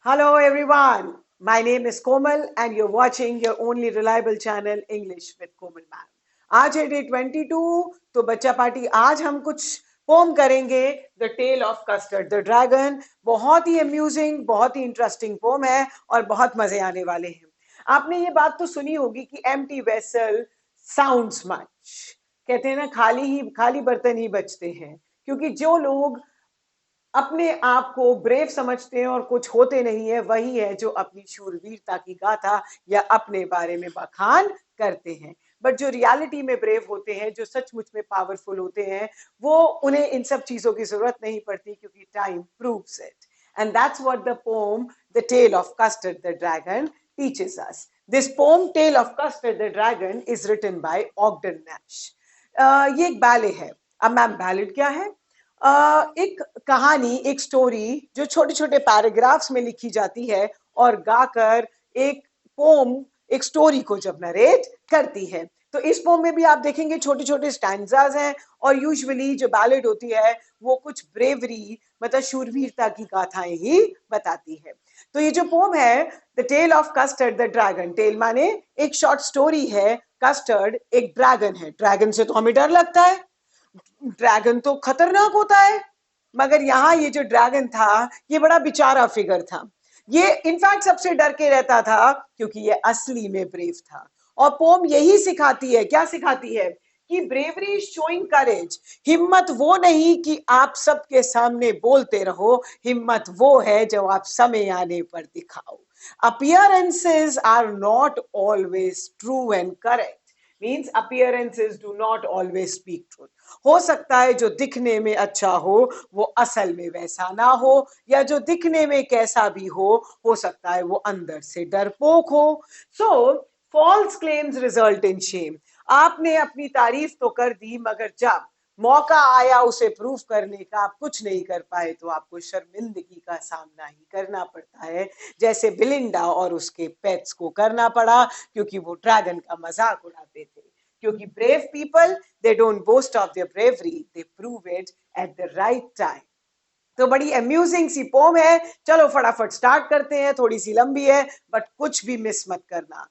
Hello everyone. My name is Komal and you're watching your only reliable channel English with Komal Ma'am. आज है day 22 तो बच्चा party आज हम कुछ पोम करेंगे the tale of custard the dragon. बहुत ही अम्यूजिंग बहुत ही इंटरेस्टिंग पोम है और बहुत मजे आने वाले हैं। आपने ये बात तो सुनी होगी कि एम्प्टी वेसल साउंड्स मच। कहते हैं ना खाली बर्तन ही बचते हैं, क्योंकि जो लोग अपने आप को ब्रेव समझते हैं और कुछ होते नहीं है, वही है जो अपनी शूरवीरता की गाथा या अपने बारे में बखान करते हैं। बट जो रियलिटी में ब्रेव होते हैं, जो सचमुच में पावरफुल होते हैं, वो उन्हें इन सब चीजों की जरूरत नहीं पड़ती, क्योंकि time proves it. And that's what the poem the tale of custard the dragon teaches us. This poem tale of custard the dragon is written by Ogden Nash. ये एक बैले है। अब मैम, बैलेड क्या है? एक कहानी, एक story जो छोटे छोटे पैराग्राफ्स में लिखी जाती है और गाकर एक पोम, एक स्टोरी को जब नरेट करती है। तो इस पोम में भी आप देखेंगे छोटे छोटे स्टैंजाज हैं, और यूजुअली जो बैलेड होती है वो कुछ ब्रेवरी, मतलब शूरवीरता की गाथाएं ही बताती है। तो ये जो पोम है the tale of custard the dragon, tale माने एक शॉर्ट स्टोरी है, कस्टर्ड एक ड्रैगन है। ड्रैगन से तो हमें डर लगता है, ड्रैगन तो खतरनाक होता है, मगर यहाँ ये जो ड्रैगन था ये बड़ा बेचारा फिगर था। ये इनफैक्ट सबसे डर के रहता था, क्योंकि ये असली में ब्रेव था। और पोम यही सिखाती है, क्या सिखाती है? कि ब्रेवरी इज शोइंग करेज। हिम्मत वो नहीं कि आप सबके सामने बोलते रहो, हिम्मत वो है जो आप समय आने पर दिखाओ। Appearances are not always true and correct. Means appearances do not always speak truth. हो सकता है जो दिखने में अच्छा हो वो असल में वैसा ना हो, या जो दिखने में कैसा भी हो सकता है वो अंदर से डरपोक हो। So false claims result in shame. आपने अपनी तारीफ तो कर दी, मगर जब मौका आया उसे प्रूव करने का, आप कुछ नहीं कर पाए, तो आपको शर्मिंदगी का सामना ही करना पड़ता है, जैसे बिलिंडा और उसके पेट्स को करना पड़ा, क्योंकि वो ड्रैगन का मजाक उड़ाते थे। क्योंकि brave people, they don't boast of their bravery, they prove it at the right time. तो बड़ी अम्यूजिंग सी पोम है। चलो फटाफट स्टार्ट करते हैं, थोड़ी सी लंबी है, बट कुछ भी मिस मत करना।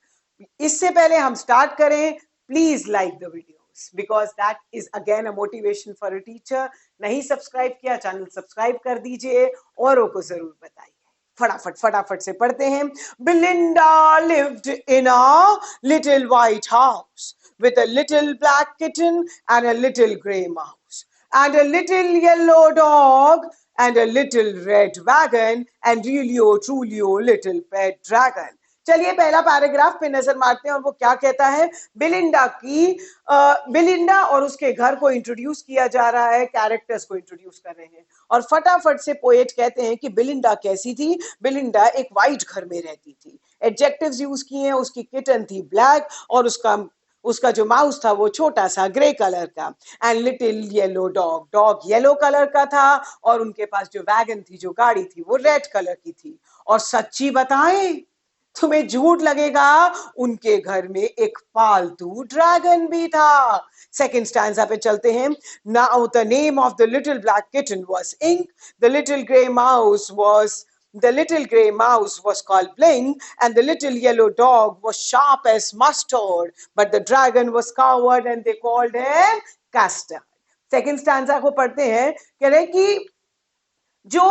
इससे पहले हम स्टार्ट करें, please like the videos, because that is again a motivation for a teacher. नहीं सब्सक्राइब किया, चैनल सब्सक्राइब कर दीजिए, औरों को जरूर बताइए। फटाफट फटाफट से पढ़ते हैं। Belinda lived in a little white house with a little black kitten and a little gray mouse and a little yellow dog and a little red wagon and Rulio Trulio little pet dragon. चलिए पहला paragraph पे नजर मारते हैं, और वो क्या कहता है। बिलिंडा और उसके घर को इंट्रोड्यूस किया जा रहा है, कैरेक्टर्स को इंट्रोड्यूस कर रहे हैं। और फटाफट से पोएट कहते हैं कि बिलिंडा कैसी थी। बिलिंडा एक वाइट घर में रहती थी। एडजेक्टिव्स यूज किए हैं, उसकी किटन थी ब्लैक, और उसका उसका जो माउस था वो छोटा सा ग्रे कलर का। And little yellow dog, dog yellow colour का था, और उनके पास जो वैगन थी, जो गाड़ी थी, वो रेड कलर की थी। और सच्ची बताएं, तुम्हें झूठ लगेगा, उनके घर में एक पालतू ड्रैगन भी था। सेकंड स्टैंजा पे चलते हैं। Now the name of the little black kitten was ink, the little grey mouse was The little grey mouse was called Blink, and the little yellow dog was sharp as mustard, but the dragon was coward and they called him Custard. Second stanza को पढ़ते हैं, कह रहे कि जो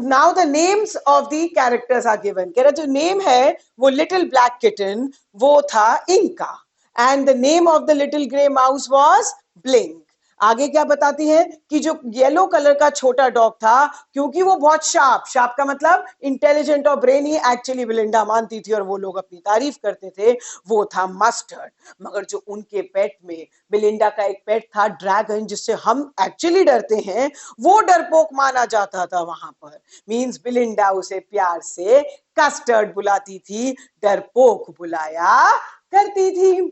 now the names of the characters are given, कह रहे जो नेम है वो लिटिल ब्लैक किटन वो था Inca, and the name of the little grey mouse was blink. आगे क्या बताती है कि जो येलो कलर का छोटा डॉग था, क्योंकि वो बहुत शार्प, शार्प का मतलब इंटेलिजेंट और ब्रेनी, एक्चुअली बिलिंडा मानती थी और वो लोग अपनी तारीफ करते थे, वो था मस्टर्ड। मगर जो उनके पेट में, बिलिंडा का एक पेट था ड्रैगन, जिससे हम एक्चुअली डरते हैं, वो डरपोक माना जाता था वहां पर। मींस बिलिंडा उसे प्यार से कस्टर्ड बुलाती थी, डरपोक बुलाया करती थी।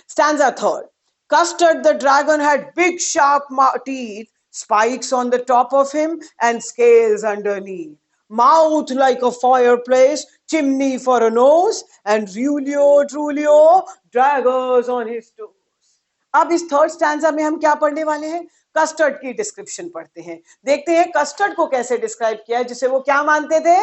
Stanza third. Custard the dragon had big sharp teeth, spikes on the top of him and scales underneath. Mouth like a fireplace, chimney for a nose, and Rulio, Trulio, daggers on his toes. अब इस third stanza में हम क्या पढ़ने वाले हैं? Custard की description पढ़ते हैं। देखते हैं कस्टर्ड को कैसे डिस्क्राइब किया है, जिसे वो क्या मानते थे?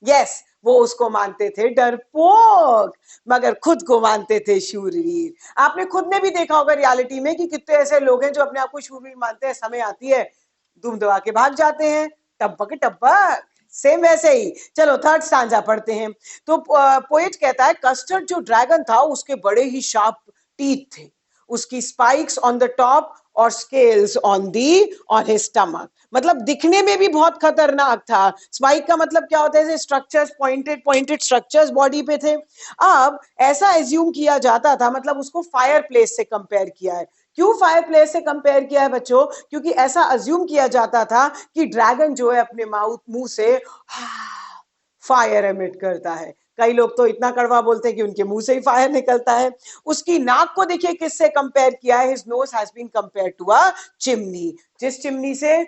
यस, वो उसको मानते थे डरपोक, मगर खुद को मानते थे शूरवीर। आपने खुद ने भी देखा होगा रियलिटी में कि कितने ऐसे लोग हैं जो अपने आप को शूरवीर मानते हैं, समय आती है दुम दबा के भाग जाते हैं, टब्बक टब्बक। सेम वैसे ही। चलो थर्ड स्टांजा पढ़ते हैं। तो पोएट कहता है कस्टर्ड जो ड्रैगन था उसके बड़े ही शार्प टीथ थे, उसकी स्पाइक्स ऑन द टॉप और स्केल्स ऑन हिज स्टमक। मतलब दिखने में भी बहुत खतरनाक था। स्पाइक का मतलब क्या होता है? Structures, pointed pointed structures body पे थे। अब ऐसा एज्यूम किया जाता था, मतलब उसको फायर प्लेस से कंपेयर किया है। क्यों फायर प्लेस से कंपेयर किया है बच्चों? क्योंकि ऐसा अज्यूम किया जाता था कि ड्रैगन जो है अपने माउथ मुंह से फायर एमिट करता है। कई लोग तो इतना कड़वा बोलते हैं कि उनके मुंह से ही फायर निकलता है। उसकी नाक को देखिए किससे कंपेयर किया है? His nose has been compare to a chimney, जिस चिमनी से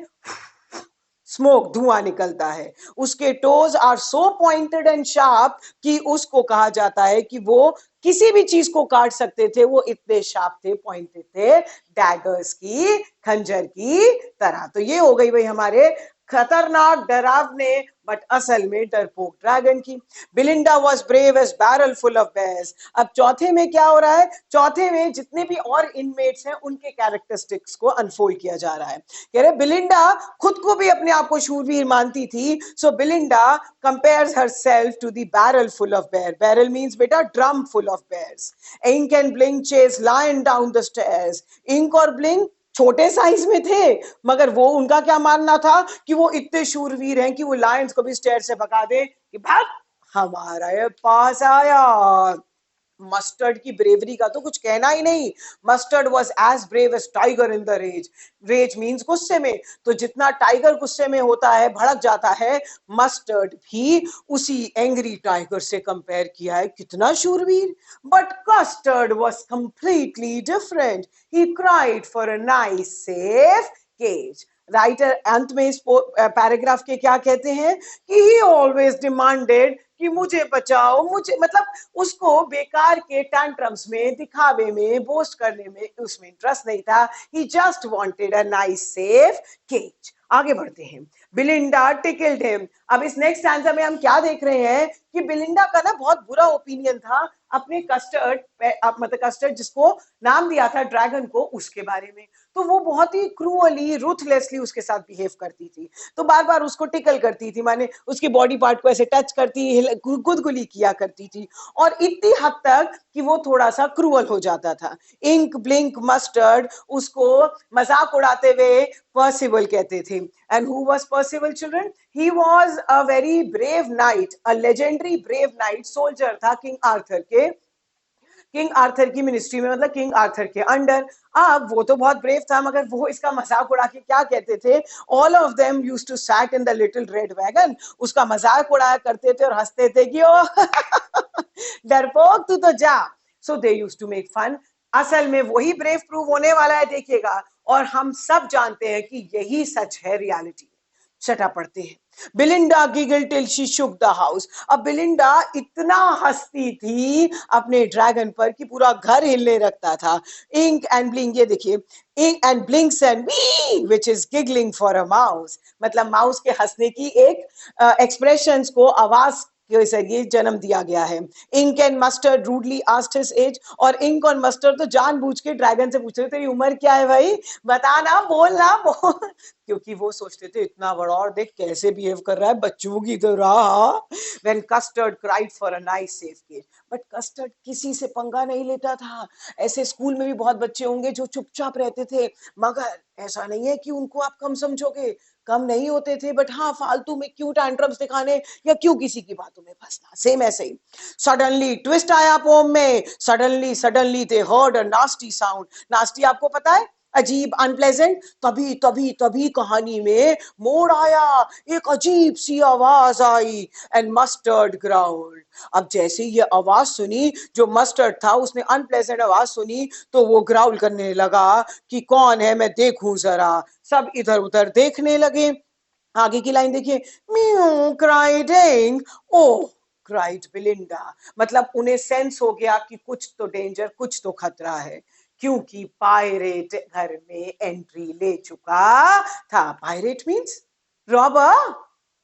स्मोक, धुआं निकलता है। उसके toes are so pointed and sharp कि उसको कहा जाता है कि वो किसी भी चीज को काट सकते थे, वो इतने शार्प थे, पॉइंटेड थे, डैगर्स की, खंजर की तरह। तो ये हो गई भाई हमारे खतरनाक डरावने बट असल में डरपोक ड्रैगन की। Belinda was brave as barrel full of bears. अब चौथे में क्या हो रहा है? चौथे में जितने भी और इनमेट्स हैं उनके कैरेक्टरिस्टिक्स को अनफोल्ड किया जा रहा है। कह रहे बिलिंडा खुद को भी अपने आप को शूरवीर मानती थी। So Belinda compares herself to the barrel full of bear. Barrel means बेटा drum full of bears. Ink and Blink chase lion down the stairs. Ink और ब्लिंक छोटे साइज में थे, मगर वो उनका क्या मानना था कि वो इतने शूरवीर हैं कि वो लायंस को भी स्टेयर से भगा दे कि भाग, हमारा ये पास आया। मस्टर्ड की ब्रेवरी का तो कुछ कहना ही नहीं। Mustard was as brave as tiger in the rage. Rage means गुस्से में, तो जितना टाइगर गुस्से में होता है, भड़क जाता है, मस्टर्ड भी उसी एंग्री टाइगर से कंपेयर किया है। कितना शूरवीर। But Custard was completely different. He cried for a nice safe cage. Writer अंत में इस पैराग्राफ के क्या कहते हैं कि ही ऑलवेज डिमांडेड कि मुझे बचाओ, मुझे, मतलब उसको बेकार के टैंट्रम्स में, दिखावे में, बोस्ट करने में उसमें इंटरेस्ट नहीं था। He just wanted a nice safe cage. आगे बढ़ते हैं। Belinda tickled him. अब इस नेक्स्ट आंसर में हम क्या देख रहे हैं कि बिलिंडा का ना बहुत बुरा ओपिनियन था अपने कस्टर्ड, मतलब कस्टर्ड जिसको नाम दिया था ड्रैगन को, उसके बारे में। तो वो बहुत ही क्रूअली, रूथलेसली उसके साथ बिहेव करती थी। तो बार बार उसको टिकल करती थी, माने उसकी बॉडी पार्ट को ऐसे टच करती, गुदगुली किया करती थी, और इतनी हद तक कि वो थोड़ा सा क्रूअल हो जाता था। इंक ब्लिंक मस्टर्ड उसको मजाक उड़ाते हुए पर्सिबल कहते थे। And who was पर्सिबल children? He was a very brave night, a legendary brave night, soldier था किंग आर्थर के, किंग आर्थर की मिनिस्ट्री में, मतलब किंग आर्थर के अंडर। अब वो तो बहुत ब्रेव था, मगर वो इसका मजाक उड़ा के क्या कहते थे? All of them used to sat in the little red wagon. उसका मजाक उड़ाया करते थे और हंसते थे कि ओ डरपोक तू तो जा। So they used to make fun. असल में वही ब्रेव प्रूव होने वाला है, देखिएगा। और हम सब जानते हैं कि यही सच है रियलिटी। छठा पढ़ते हैं। Belinda giggle till she shook the house. अब बिलिंडा इतना हंसती थी अपने ड्रैगन पर कि पूरा घर हिलने रखता था। इंक एंड ब्लिंक, ये देखिए, Ink and Blinks and we which is giggling for a mouse. मतलब माउस के हंसने की एक एक्सप्रेशंस को आवाज के जरिए जन्म दिया गया है। Ink and Mustard rudely asked his age. और इंक और मस्टर्ड तो जानबूझ के ड्रैगन से पूछ रहे थे तेरी उम्र क्या है भाई, बताना, बोलना, बोल। क्योंकि वो सोचते थे इतना बड़ा और देख कैसे बिहेव कर रहा है बच्चों की तरह। When custard cried for a nice safe cage, but custard किसी से पंगा नहीं लेता था। ऐसे स्कूल में भी बहुत बच्चे होंगे जो चुपचाप रहते थे, मगर ऐसा नहीं है कि उनको आप कम समझोगे, कम नहीं होते थे, बट हाँ फालतू में क्यों टैंट्रम्स दिखाने या क्यों किसी की बातों में फंसना, सेम ऐसे ही। सडनली ट्विस्ट आया पोम में। Suddenly suddenly they heard a nasty sound. Nasty आपको पता है, अजीब, अनप्लेजेंट। तभी तभी तभी कहानी में मोड़ आया, एक अजीब सी आवाज आई। And mustard ground. अब जैसे ये आवाज सुनी, जो मस्टर्ड था उसने अनप्लेजेंट आवाज सुनी, तो वो ग्राउल करने लगा कि कौन है, मैं देखूं जरा। सब इधर उधर देखने लगे। आगे की लाइन देखिए। Mew cried Ink. Oh cried Belinda. मतलब उन्हें सेंस हो गया कि कुछ तो डेंजर, कुछ तो खतरा है, क्योंकि पायरेट घर में एंट्री ले चुका था। Pirate means robber,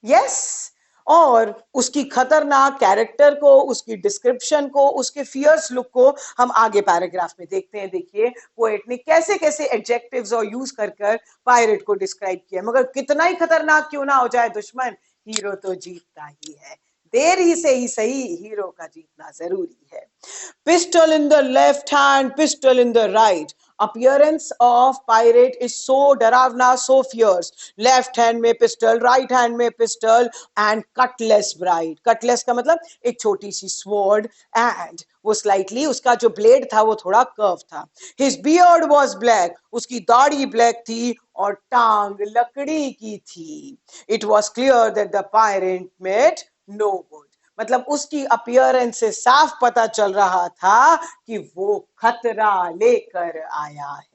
yes. और उसकी खतरनाक कैरेक्टर को, उसकी डिस्क्रिप्शन को, उसके फियर्स लुक को हम आगे पैराग्राफ में देखते हैं। देखिए पोएट ने कैसे कैसे एडजेक्टिव्स और यूज कर कर पायरेट को डिस्क्राइब किया। मगर कितना ही खतरनाक क्यों ना हो जाए दुश्मन, हीरो तो जीतता ही है। देर ही से ही सही, हीरो का जीतना जरूरी है। Pistol in the left hand, pistol in the right. Appearance of pirate is so डरावना, so fierce. Left hand में pistol, right hand में pistol and cutlass bright. Cutlass का मतलब एक छोटी सी sword and वो slightly उसका जो blade था वो थोड़ा curve था. His beard was black. उसकी दाढ़ी black थी और टांग लकड़ी की थी. It was clear that the pirate meant no good. मतलब उसकी अपीयरेंस से साफ पता चल रहा था कि वो खतरा लेकर आया है।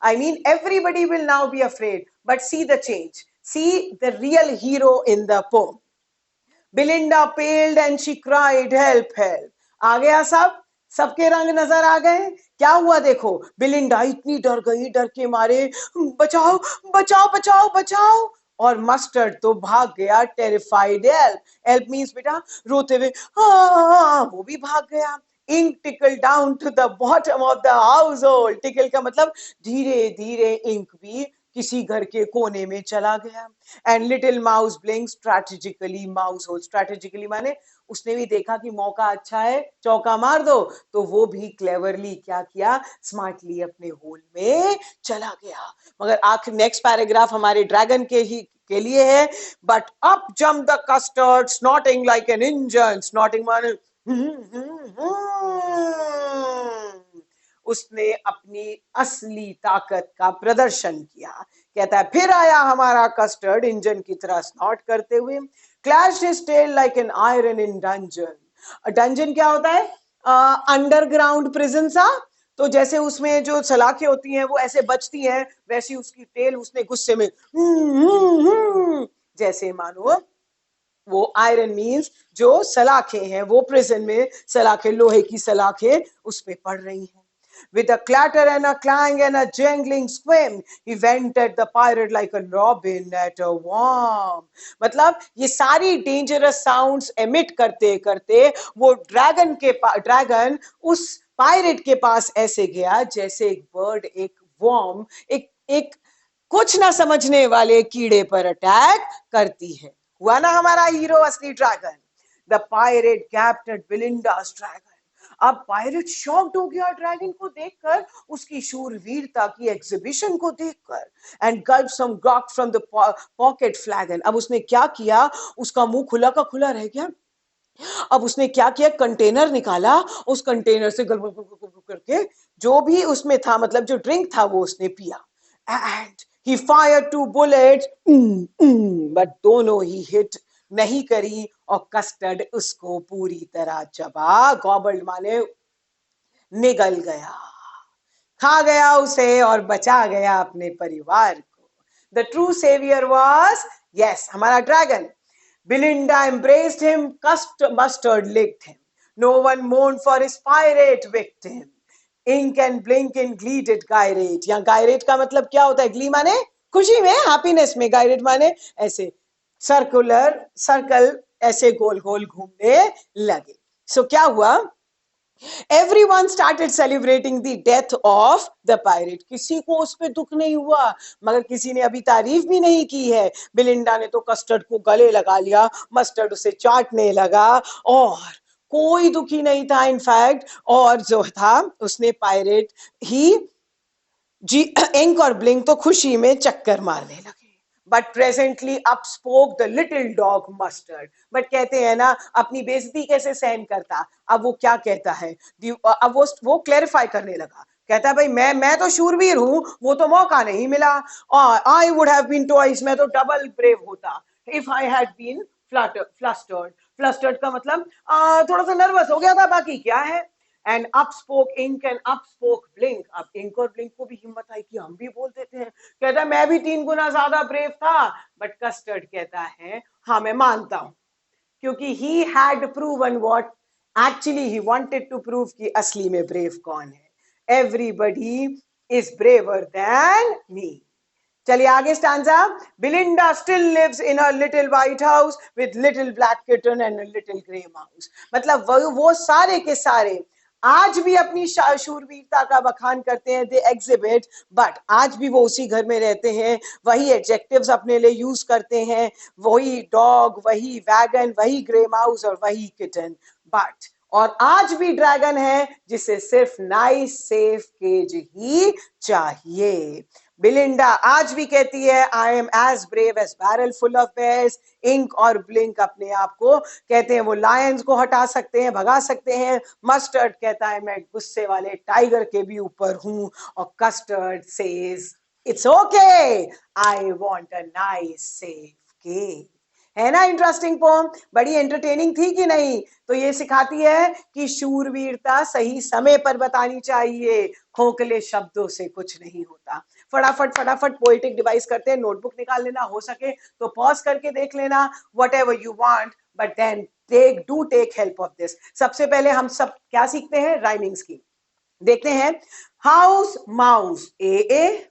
I mean, everybody will now be afraid, but see the change. See the real hero in the poem. Belinda paled and she cried, help, help. आ गया सब, सबके रंग नजर आ गए। क्या हुआ देखो, बिलिंडा इतनी डर गई, डर के मारे बचाओ बचाओ बचाओ बचाओ, और मस्टर्ड तो भाग गया टेरिफाइड। हेल्प, हेल्प मींस बेटा रोते हुए हाँ, वो भी भाग गया। Ink tickle down to the bottom of the household. Tickle का मतलब धीरे धीरे इंक भी किसी घर के कोने में चला गया। And little mouse Blink strategically, mouse hole strategically माने उसने भी देखा कि मौका अच्छा है, चौका मार दो, तो वो भी क्लेवरली क्या किया, स्मार्टली अपने होल में चला गया। मगर आखिर नेक्स्ट पैराग्राफ हमारे ड्रैगन के लिए है। But up jump the custard snorting like an engine. Snorting माने उसने अपनी असली ताकत का प्रदर्शन किया। कहता है फिर आया हमारा कस्टर्ड इंजन की तरह स्नॉट करते हुए। Clashed his tail like an iron in dungeon. Dungeon क्या होता है, अंडरग्राउंड प्रिजन सा। तो जैसे उसमें जो सलाखें होती हैं वो ऐसे बचती हैं, वैसी उसकी टेल उसने गुस्से में जैसे मानो वो आयरन मीन्स जो सलाखें हैं, वो प्रिजन में सलाखें, लोहे की सलाखें उस पे पड़ रही हैं। With a clatter and a clang and a jangling scream, he went at the pirate like a robin at a worm. मतलब ये सारी डेंजरस साउंड्स एमिट करते करते वो ड्रैगन उस पायरेट के पास ऐसे गया जैसे एक बर्ड एक वर्म, एक एक कुछ ना समझने वाले कीड़े पर अटैक करती है। हुआ ना हमारा हीरो असली dragon. The pirate captain Belinda's dragon. अब पायरेट शॉक्ड हो गया ड्रैगन को देखकर, उसकी शूरवीरता की एग्जीबिशन को देखकर। And gulp some grog from the pocket flagon. अब उसने क्या किया, उसका मुंह खुला का खुला रह गया। अब उसने क्या किया, कंटेनर निकाला, उस कंटेनर से गल करके जो भी उसमें था, मतलब जो ड्रिंक था वो उसने पिया। And he fired 2 bullets, but दोनों ही हिट नहीं करी और कस्टर्ड उसको पूरी तरह चबा, गॉबल्ड माने निगल गया, खा गया उसे और बचा गया अपने परिवार को। The true saviour was, yes, हमारा dragon. Belinda embraced him, mustard licked him. No one mourned for his pirate victim. Ink and blink in glee did gyrate. यहाँ gyrate का मतलब क्या होता है, glee माने खुशी में, happiness में, gyrate माने ऐसे सर्कल ऐसे गोल गोल घूमने लगे। सो क्या हुआ, Everyone started celebrating the death of the pirate. किसी को उस पे दुख नहीं हुआ, मगर किसी ने अभी तारीफ भी नहीं की है। बिलिंडा ने तो कस्टर्ड को गले लगा लिया, मस्टर्ड उसे चाटने लगा और कोई दुखी नहीं था इनफैक्ट। और जो था उसने पायरेट ही जी इंक और ब्लिंक तो खुशी में चक्कर मारने लगे। But presently up spoke the little dog mustard. But कहते हैं ना, अपनी बेइज्जती कैसे सहन करता, अब वो क्या कहता है, अब वो क्लैरिफाई करने लगा। कहता है भाई मैं तो शूरवीर हूं, वो तो मौका नहीं मिला। I would have been twice, मैं तो डबल ब्रेव होता if I had been flustered. Flustered का मतलब थोड़ा सा नर्वस हो गया था, बाकी क्या है। And up spoke Ink and up spoke Blink. अब इंक और ब्लिंक को भी हिम्मत आई कि हम भी बोल देते हैं। कहता है मैं भी 3 गुना ज्यादा ब्रेव था। बट कस्टर्ड कहता है हाँ मैं मानता हूं, क्योंकि he had proven what actually he wanted to prove कि असली में ब्रेव कौन है। Everybody is braver than me. चलिए आगे stanza. Belinda still lives in a little white house with little black kitten and little grey mouse. मतलब वो सारे के सारे आज भी अपनी शूरवीरता का बखान करते हैं, दे एग्जिबिट, बट आज भी वो उसी घर में रहते हैं, वही एडजेक्टिव्स अपने लिए यूज करते हैं, वही डॉग, वही वैगन, वही ग्रे माउस और वही किटन। बट और आज भी ड्रैगन है जिसे सिर्फ नाइस सेफ केज ही चाहिए। बिलिंडा आज भी कहती है I am as brave as barrel full of bears. Ink और ब्लिंक अपने आप को कहते हैं वो लायंस को हटा सकते हैं, भगा सकते हैं। मस्टर्ड कहता है मैं गुस्से वाले टाइगर के भी ऊपर हूं। और Custard says it's okay, I want a nice safe cage. है ना इंटरेस्टिंग पोम? बड़ी एंटरटेनिंग थी कि नहीं? तो ये सिखाती है कि शूरवीरता सही समय पर बतानी चाहिए, खोखले शब्दों से कुछ नहीं होता। फटाफट फटाफट पोएटिक डिवाइस करते हैं, नोटबुक निकाल लेना, हो सके तो पॉज करके देख लेना, whatever you want, but then take help of this. सबसे पहले हम सब क्या सीखते हैं? राइमिंग स्कीम देखते हैं। हाउस माउस ए,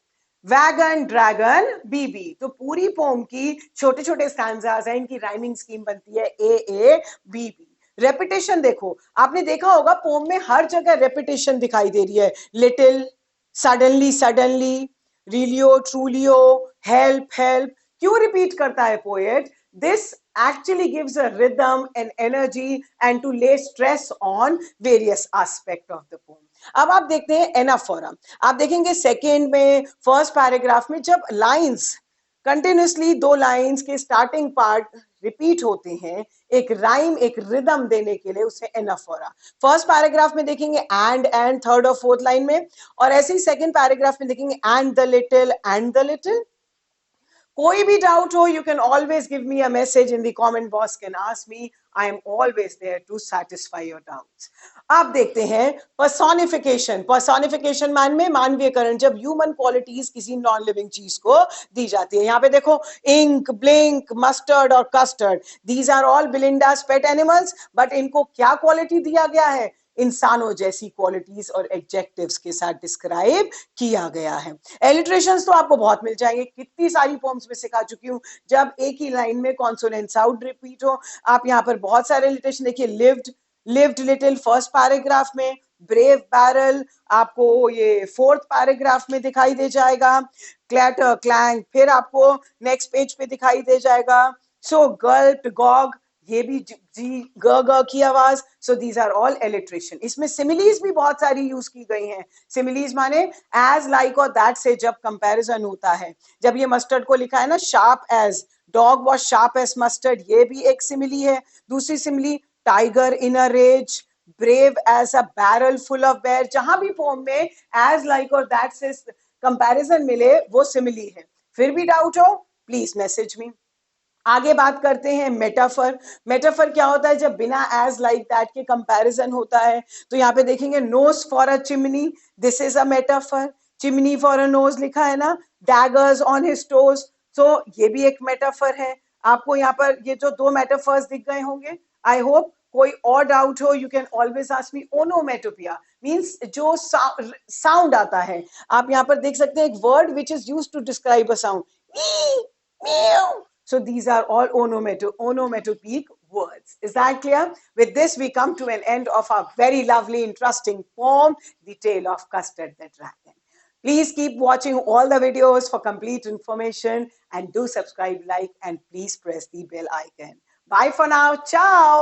वैगन ड्रैगन बीबी। तो पूरी पोम की छोटे छोटे स्टैंजास हैं, इनकी राइमिंग स्कीम बनती है ए बी बी। रेपिटेशन देखो, आपने देखा होगा पोम में हर जगह रेपिटेशन दिखाई दे रही है। Little, suddenly suddenly, realio trulio, help help. क्यों रिपीट करता है poet? This actually gives a rhythm and energy and to lay stress on various aspect of the poem. अब आप देखते हैं एनाफोरा। आप देखेंगे सेकेंड में, फर्स्ट पैराग्राफ में, जब लाइंस कंटिन्यूसली दो लाइंस के स्टार्टिंग पार्ट रिपीट होते हैं एक राइम, एक रिदम देने के लिए, उसे एनाफोरा। फर्स्ट पैराग्राफ में देखेंगे एंड थर्ड और फोर्थ लाइन में, और ऐसे ही सेकेंड पैराग्राफ में देखेंगे एंड द लिटिल। कोई भी डाउट हो, you can always give me a message in the comment box, can ask me, I am always there to satisfy your doubts. अब देखते हैं पर्सोनिफिकेशन मान में मानवीयकरण, जब ह्यूमन क्वालिटीज किसी नॉन लिविंग चीज को दी जाती है। यहाँ पे देखो इंक, ब्लिंक, मस्टर्ड और Custard, these are all Belinda's pet animals, but इनको क्या क्वालिटी दिया गया है? इंसानों जैसी क्वालिटीज और एडजेक्टिव्स के साथ डिस्क्राइब किया गया है। एलिट्रेशंस तो आपको बहुत मिल जाएंगे, कितनी सारी पोम्स में सिखा चुकी हूं, जब एक ही लाइन में कॉन्सोनेंट साउंड रिपीट हो। आप यहाँ पर बहुत सारे एलिट्रेशन देखिए, लिव्ड लिटिल फर्स्ट पैराग्राफ में, ब्रेव बैरल आपको ये फोर्थ पैराग्राफ में दिखाई दे जाएगा, क्लैटर क्लैंग फिर आपको नेक्स्ट पेज पे दिखाई दे जाएगा। सो गल्प गॉग, ये भी जी ग की आवाज। So these are all alliteration. इसमें सिमिलीज भी बहुत सारी यूज की गई हैं। सिमिलीज माने एज, लाइक और दैट से जब कंपैरिजन होता है। जब ये मस्टर्ड को लिखा है ना sharp as, dog was sharp as mustard, ये भी एक सिमिली है। दूसरी simile tiger in a rage, brave as a barrel full of bear. जहां भी पोम में एज, लाइक और दैट से कंपैरिजन मिले वो सिमिली है। फिर भी डाउट हो प्लीज मैसेज मी। आगे बात करते हैं मेटाफर। मेटाफर क्या होता है? जब बिना एज, लाइक, दैट के कंपैरिजन होता है। तो यहाँ पे देखेंगे nose for a chimney, this is a metaphor. Chimney for a nose लिखा है ना, डैगर्स ऑन हिज टोज, तो ये भी एक मेटाफर है। आपको यहाँ पर ये जो दो मेटाफर्स दिख गए होंगे, आई होप। कोई और डाउट हो you can always ask me. Onomatopoeia means जो साउंड आता है। आप यहाँ पर देख सकते हैं एक word which is used to describe a sound, so these are all onomatopoeic words. Is that clear? With this, we come to an end of our very lovely, interesting poem, The Tale of Custard the Dragon. Please keep watching all the videos for complete information, and do subscribe, like, and please press the bell icon. Bye for now. Ciao.